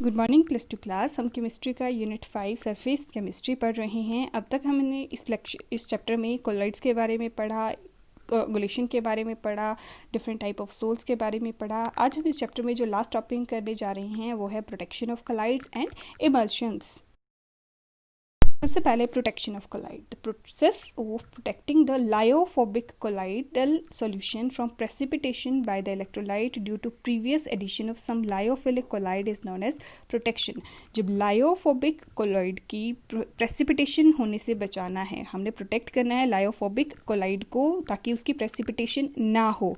Good morning plus two class. हम chemistry का unit 5 surface chemistry पढ़ रहे हैं। अब तक हमने इस चैप्टर में कोलॉइड्स के बारे में पढ़ा, कोगुलेशन के बारे में पढ़ा, डिफरेंट टाइप ऑफ सोल्स के बारे में पढ़ा। आज हम इस चैप्टर में जो लास्ट टॉपिक करने जा रहे हैं वो है protection of colloids and emulsions. सबसे पहले protection of colloid, the process of protecting the lyophobic colloidal solution from precipitation by the electrolyte due to previous addition of some lyophilic colloid is known as protection. जब lyophobic colloid की precipitation होने से बचाना है, हमने protect करना है lyophobic collide को ताकि उसकी प्रेसिपिटेशन ना हो,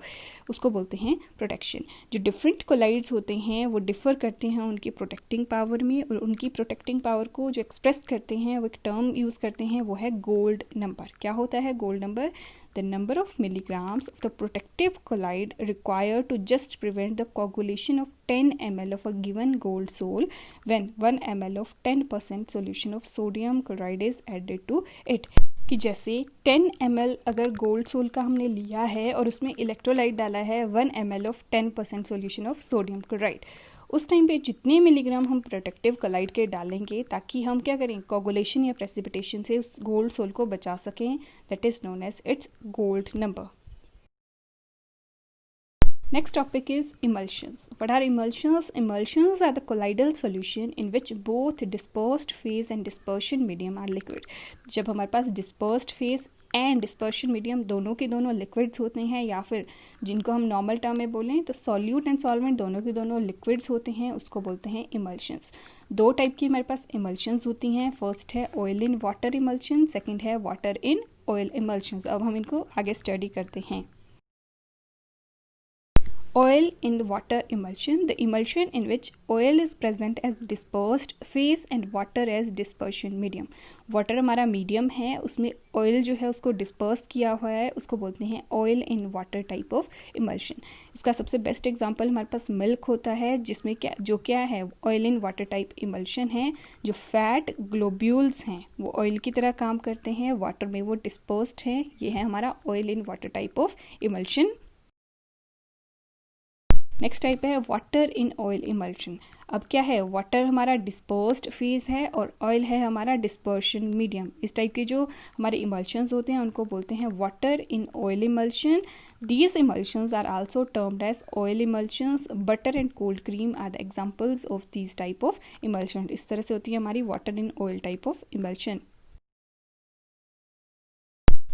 उसको बोलते हैं प्रोटेक्शन। जो डिफरेंट कोलाइड्स होते हैं वो डिफर करते हैं उनकी प्रोटेक्टिंग पावर में, और उनकी प्रोटेक्टिंग पावर को जो एक्सप्रेस करते हैं वो एक टर्म यूज़ करते हैं, वो है गोल्ड नंबर। क्या होता है gold number? The number of milligrams of the protective colloid required to just prevent the coagulation of 10 ml of a given gold sol when 1 ml of 10% solution of sodium chloride is added to it। कि जैसे 10 ml अगर gold soul का हमने लिया है और उसमें electrolyte डाला है 1 ml of 10% solution of sodium chloride, उस टाइम पे जितने मिलीग्राम हम प्रोटेक्टिव कोलाइड के डालेंगे ताकि हम क्या करें, कोगुलेशन या प्रेसिपिटेशन से उस गोल्ड सोल को बचा सकें, that is known as its gold number. Next topic is emulsions. What are emulsions? Emulsions are the colloidal solution in which both dispersed phase and dispersion medium are liquid. जब हमारे पास dispersed phase and dispersion medium दोनों के दोनों liquids होते हैं, या फिर जिनको हम नॉर्मल टर्म में बोलें तो सॉल्यूट एंड सॉल्वेंट दोनों के दोनों लिक्विड्स होते हैं, उसको बोलते हैं इमल्शंस। दो टाइप की हमारे पास इमल्शंस होती हैं। फर्स्ट है oil in water emulsion, second है वाटर इन ऑयल इमल्शंस। अब हम इनको आगे स्टडी करते हैं। Oil in water emulsion, the emulsion in which oil is present as dispersed phase and water as dispersion medium। Water हमारा medium है, उसमें ऑयल जो है उसको डिस्पर्स किया हुआ है, उसको बोलते हैं oil in water type of emulsion. इसका सबसे बेस्ट एग्जांपल हमारे पास मिल्क होता है, जिसमें क्या है oil in water type emulsion है। जो फैट ग्लोब्यूल्स हैं वो ऑयल की तरह काम करते हैं, वाटर में वो डिस्पर्स्ड हैं। ये है हमारा oil in water type of emulsion. Next type है वाटर इन ऑयल इमल्शन। अब क्या है, वाटर हमारा डिस्पर्स्ड फेज है और ऑयल है हमारा डिस्पर्शन मीडियम। इस टाइप के जो हमारे इमल्शंस होते हैं उनको बोलते हैं water in oil emulsion. These emulsions are also termed as oil emulsions. Butter and cold cream are the examples of these type of emulsion. इस तरह से होती है हमारी water in oil type of emulsion.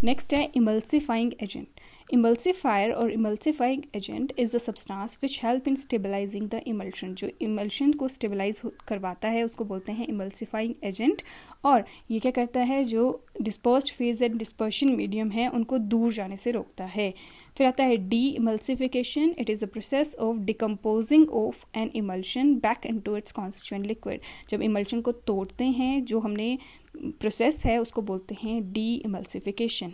Next है emulsifying agent. Emulsifier और emulsifying agent is the substance which help in stabilising the emulsion. जो emulsion को स्टेबलाइज करवाता है उसको बोलते हैं इमल्सिफाइंग एजेंट। और ये क्या करता है, जो dispersed phase and dispersion medium है उनको दूर जाने से रोकता है। फिर आता है D emulsification. It is a process of decomposing of N emulsion back into its constituent liquid. जब इमल्शन को तोड़ते हैं, जो हमने प्रोसेस है उसको बोलते हैं डी इमल्सिफिकेशन।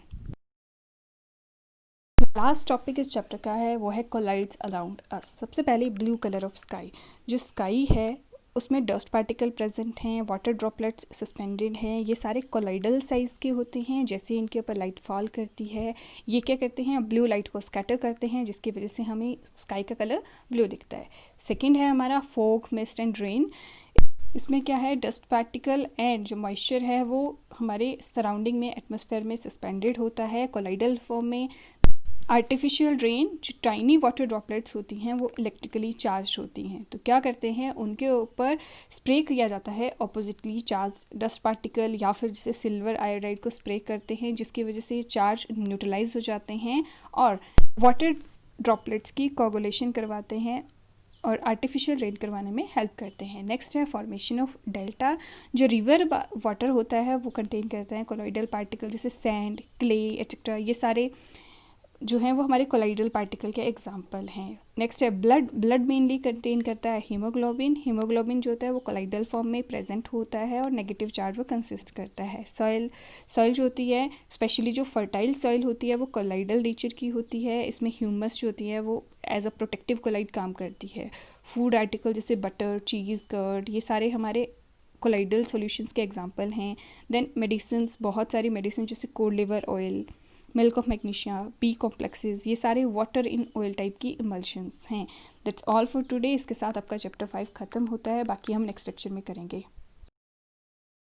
लास्ट टॉपिक इस चैप्टर का है वो है कोलाइड्स अराउंड अस। सबसे पहले ब्लू कलर ऑफ स्काई। जो स्काई है उसमें डस्ट पार्टिकल प्रेजेंट हैं, वाटर ड्रॉपलेट्स सस्पेंडेड हैं। ये सारे कोलाइडल साइज के होते हैं। जैसे इनके ऊपर लाइट फॉल करती है, ये क्या करते हैं, ब्लू लाइट को स्कैटर करते हैं, जिसकी वजह से हमें स्काई का कलर ब्लू दिखता है। सेकेंड है हमारा फॉग, मिस्ट एंड रेन। इसमें क्या है, डस्ट पार्टिकल एंड जो मॉइस्चर है वो हमारे सराउंडिंग में एटमॉस्फेयर में सस्पेंडेड होता है कोलाइडल फॉर्म में। आर्टिफिशियल रेन, जो टाइनी वाटर ड्रॉपलेट्स होती हैं वो इलेक्ट्रिकली चार्ज होती हैं, तो क्या करते हैं उनके ऊपर स्प्रे किया जाता है ऑपोजिटली चार्ज डस्ट पार्टिकल, या फिर जैसे सिल्वर आयोडाइड को स्प्रे करते हैं, जिसकी वजह से चार्ज न्यूट्रलाइज हो जाते हैं और वाटर ड्रॉपलेट्स की कोगुलेशन करवाते हैं और आर्टिफिशियल रेन करवाने में हेल्प करते हैं। नेक्स्ट है फॉर्मेशन ऑफ डेल्टा। जो रिवर वाटर होता है वो कंटेन करता है कोलॉइडल पार्टिकल, जैसे सैंड, क्ले एटसेट्रा। ये सारे जो हैं वो हमारे कोलाइडल पार्टिकल के एग्जाम्पल हैं। नेक्स्ट है ब्लड। ब्लड मेनली कंटेन करता है हीमोग्लोबिन। हीमोग्लोबिन जो होता है वो कोलाइडल फॉर्म में प्रेजेंट होता है और नेगेटिव चार्ज वो कंसिस्ट करता है। सॉइल जो होती है, स्पेशली जो फर्टाइल सॉइल होती है वो कोलाइडल नेचर की होती है। इसमें ह्यूमस जो होती है वो एज अ प्रोटेक्टिव कोलाइड काम करती है। फूड आर्टिकल जैसे बटर, चीज़, कर्ड, ये सारे हमारे कोलाइडल सॉल्यूशंस के एग्जांपल हैं। देन मेडिसिन्स, बहुत सारी मेडिसिन जैसे cod liver oil, milk of magnesia, B complexes, ये सारे वाटर इन ऑयल टाइप की इमल्शंस हैं। That's all for today. इसके साथ आपका चैप्टर 5 ख़त्म होता है, बाकी हम नेक्स्ट लेक्चर में करेंगे।